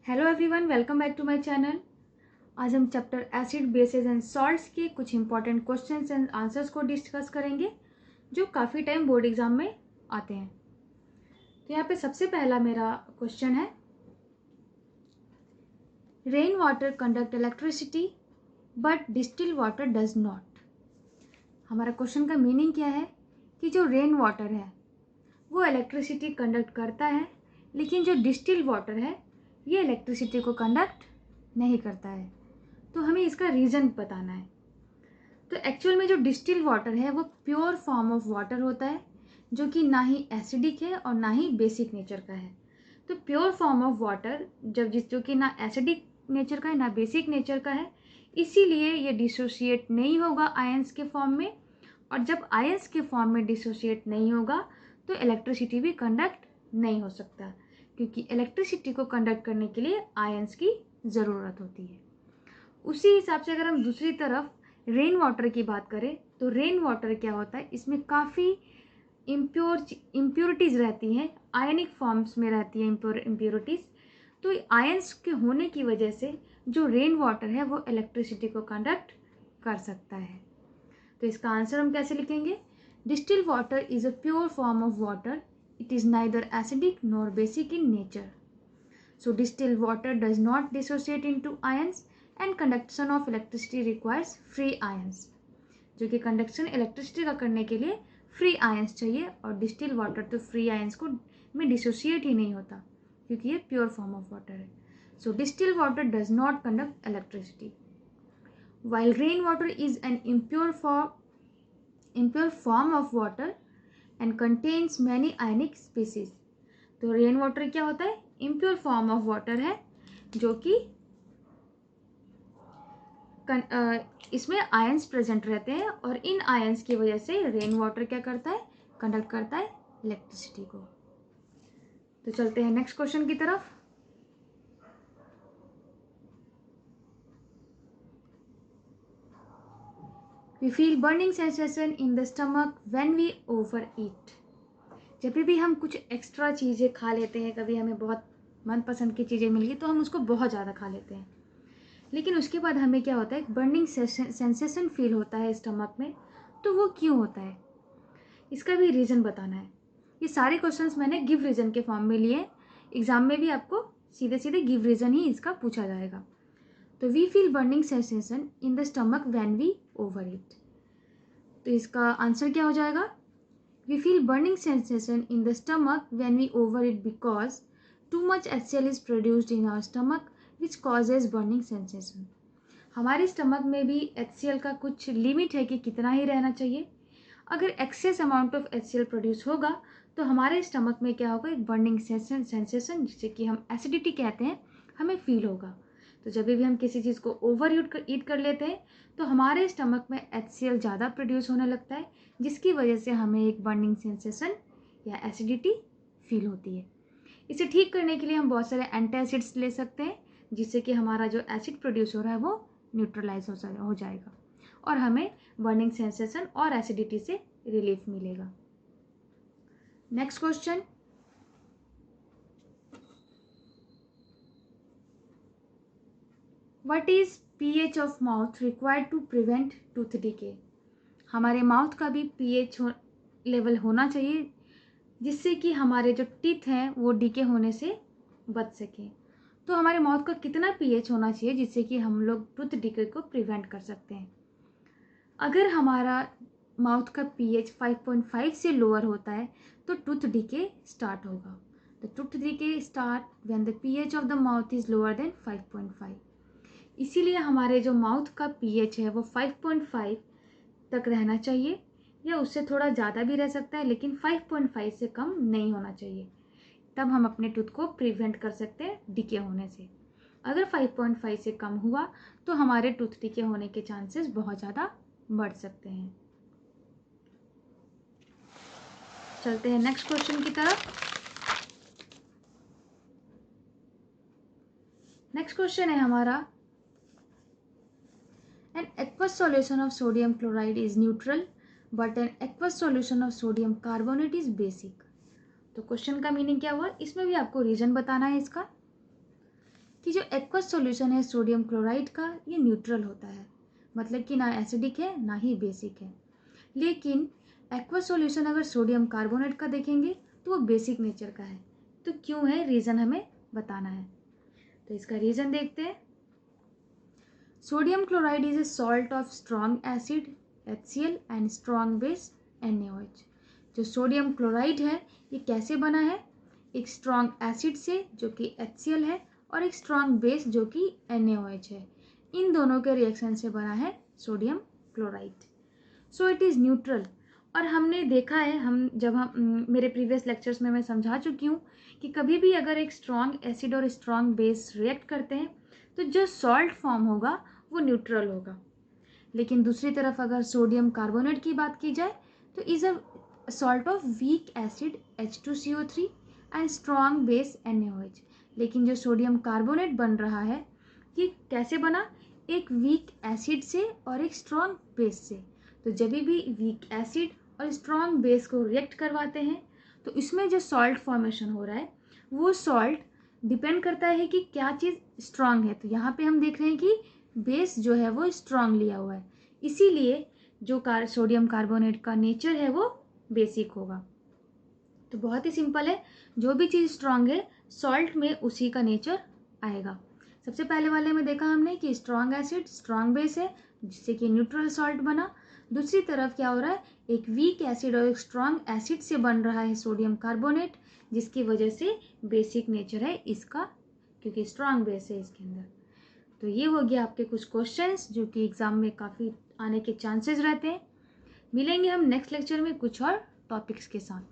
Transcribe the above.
Hello everyone, welcome back to my channel. आज हम chapter acid bases and salts के कुछ इंपॉर्टेंट क्वेश्चंस एंड आंसर्स को discuss करेंगे जो काफ़ी टाइम बोर्ड एग्जाम में आते हैं। तो यहाँ पे सबसे पहला मेरा क्वेश्चन है, rain water conduct electricity but distil water does not. हमारा क्वेश्चन का मीनिंग क्या है कि जो रेन वाटर है वो इलेक्ट्रिसिटी कंडक्ट करता है, लेकिन जो डिस्टिल वाटर है ये इलेक्ट्रिसिटी को कंडक्ट नहीं करता है। तो हमें इसका रीज़न बताना है। तो एक्चुअल में जो डिस्टिल वाटर है वो प्योर फॉर्म ऑफ वाटर होता है, जो कि ना ही एसिडिक है और ना ही बेसिक नेचर का है। तो प्योर फॉर्म ऑफ वाटर जो कि ना एसिडिक नेचर का है ना बेसिक नेचर का है, इसीलिए ये डिसोशिएट नहीं होगा आयंस के फॉर्म में। और जब आयंस के फॉर्म में डिसोशिएट नहीं होगा तो इलेक्ट्रिसिटी भी कंडक्ट नहीं हो सकता, क्योंकि इलेक्ट्रिसिटी को कंडक्ट करने के लिए आयंस की ज़रूरत होती है। उसी हिसाब से अगर हम दूसरी तरफ रेन वाटर की बात करें तो रेन वाटर क्या होता है, इसमें काफ़ी इम्प्योरिटीज़ रहती हैं, आयनिक फॉर्म्स में रहती हैं इम्प्योरिटीज़। तो आयंस के होने की वजह से जो रेन वाटर है वो इलेक्ट्रिसिटी को कंडक्ट कर सकता है। तो इसका आंसर हम कैसे लिखेंगे? Distil water is a pure form of water, it is neither acidic nor basic in nature. So distilled water does not dissociate into ions and conduction of electricity requires free ions। जो कि conduction electricity का करने के लिए free ions चाहिए, और distil water तो free ions को में डिसोशिएट ही नहीं होता, क्योंकि ये प्योर फॉर्म ऑफ वाटर है। So distil water does not conduct electricity, while rain water is an impure form of water and contains many ionic species। तो रेन वाटर क्या होता है? इम्प्योर फॉर्म ऑफ वाटर है, जो कि इसमें ions present रहते हैं, और इन आयंस की वजह से रेन वाटर क्या करता है? कंडक्ट करता है इलेक्ट्रिसिटी को। तो चलते हैं नेक्स्ट क्वेश्चन की तरफ। We feel burning sensation in the stomach when we over eat. जब भी हम कुछ एक्स्ट्रा चीज़ें खा लेते हैं, कभी हमें बहुत मनपसंद की चीज़ें मिल गई तो हम उसको बहुत ज़्यादा खा लेते हैं, लेकिन उसके बाद हमें क्या होता है? बर्निंग सेंसेशन फील होता है स्टमक में। तो वो क्यों होता है, इसका भी रीज़न बताना है। ये सारे क्वेश्चंस मैंने गिव रीज़न के फॉर्म में लिए। एग्जाम में भी आपको सीधे सीधे गिव रीज़न ही इसका पूछा जाएगा। तो we feel burning sensation in the stomach when we over eat. तो इसका आंसर क्या हो जाएगा? We feel burning sensation in the stomach when we over eat because too much HCl is produced in our stomach which causes burning sensation. हमारे stomach में भी HCl का कुछ लिमिट है कि कितना ही रहना चाहिए। अगर excess amount of HCl produce होगा तो हमारे स्टमक में क्या होगा? एक बर्निंग सेंसेशन, जिसे कि हम एसिडिटी कहते हैं, हमें फील होगा। तो जब भी हम किसी चीज़ को ओवर ईट कर लेते हैं तो हमारे स्टमक में HCl ज़्यादा प्रोड्यूस होने लगता है, जिसकी वजह से हमें एक बर्निंग सेंसेशन या एसिडिटी फील होती है। इसे ठीक करने के लिए हम बहुत सारे एंटासिड्स ले सकते हैं, जिससे कि हमारा जो एसिड प्रोड्यूस हो रहा है वो न्यूट्रलाइज हो जाएगा और हमें बर्निंग सेंसेशन और एसिडिटी से रिलीफ मिलेगा। Next question, what is pH of mouth required to prevent tooth decay. हमारे माउथ का भी pH लेवल होना चाहिए, जिससे कि हमारे जो टीथ हैं वो डीके होने से बच सकें। तो हमारे माउथ का कितना pH होना चाहिए जिससे कि हम लोग टूथ डिके को प्रिवेंट कर सकते हैं? अगर हमारा माउथ का pH 5.5 से लोअर होता है तो टूथ डिके स्टार्ट होगा। The tooth decay start when the pH of the mouth is lower than 5.5। इसीलिए हमारे जो माउथ का pH है वो 5.5 तक रहना चाहिए, या उससे थोड़ा ज़्यादा भी रह सकता है, लेकिन 5.5 से कम नहीं होना चाहिए। तब हम अपने टूथ को प्रिवेंट कर सकते हैं डिके होने से। अगर 5.5 से कम हुआ तो हमारे टूथ डिके होने के चांसेस बहुत ज़्यादा बढ़ सकते हैं। चलते हैं नेक्स्ट क्वेश्चन की तरफ। नेक्स्ट क्वेश्चन है हमारा, an aqueous solution of sodium chloride is neutral but an aqueous solution of sodium carbonate is basic. तो क्वेश्चन का मीनिंग क्या हुआ, इसमें भी आपको रीजन बताना है इसका। कि जो एक्वस सॉल्यूशन है सोडियम क्लोराइड का ये न्यूट्रल होता है, मतलब कि ना एसिडिक है ना ही बेसिक है। लेकिन एक्वस सॉल्यूशन अगर सोडियम कार्बोनेट का देखेंगे तो वो बेसिक नेचर का है। तो क्यों है, रीज़न हमें बताना है। तो इसका रीज़न देखते हैं। Sodium chloride is a salt of strong acid HCl and strong base NaOH। जो सोडियम क्लोराइड है ये कैसे बना है, एक स्ट्रॉन्ग एसिड से जो कि HCl है और एक स्ट्रॉन्ग बेस जो कि NaOH है। इन दोनों के रिएक्शन से बना है sodium chloride. So it is neutral. और हमने देखा है, हम मेरे प्रीवियस लेक्चर्स में मैं समझा चुकी हूँ कि कभी भी अगर एक स्ट्रॉन्ग एसिड और स्ट्रॉन्ग बेस रिएक्ट करते हैं तो जो सॉल्ट फॉर्म होगा वो न्यूट्रल होगा। लेकिन दूसरी तरफ अगर सोडियम कार्बोनेट की बात की जाए तो is a salt of weak acid H2CO3 and strong base NaOH। लेकिन जो सोडियम कार्बोनेट बन रहा है ये कैसे बना, एक वीक एसिड से और एक स्ट्रॉन्ग बेस से। तो जब भी वीक एसिड और स्ट्रॉन्ग बेस को रिएक्ट करवाते हैं तो इसमें जो सॉल्ट फॉर्मेशन हो रहा है वो सॉल्ट डिपेंड करता है कि क्या चीज़ स्ट्रॉन्ग है। तो यहाँ पे हम देख रहे हैं कि बेस जो है वो स्ट्रॉन्ग लिया हुआ है, इसीलिए जो सोडियम कार्बोनेट का नेचर है वो बेसिक होगा। तो बहुत ही सिंपल है, जो भी चीज़ स्ट्रॉन्ग है सॉल्ट में उसी का नेचर आएगा। सबसे पहले वाले में देखा हमने कि स्ट्रॉन्ग एसिड स्ट्रॉन्ग बेस है जिससे कि न्यूट्रल सॉल्ट बना। दूसरी तरफ क्या हो रहा है, एक वीक एसिड और एक स्ट्रॉन्ग एसिड से बन रहा है सोडियम कार्बोनेट, जिसकी वजह से बेसिक नेचर है इसका, क्योंकि स्ट्रॉन्ग बेस है इसके अंदर। तो ये हो गया आपके कुछ क्वेश्चंस जो कि एग्जाम में काफ़ी आने के चांसेस रहते हैं। मिलेंगे हम नेक्स्ट लेक्चर में कुछ और टॉपिक्स के साथ।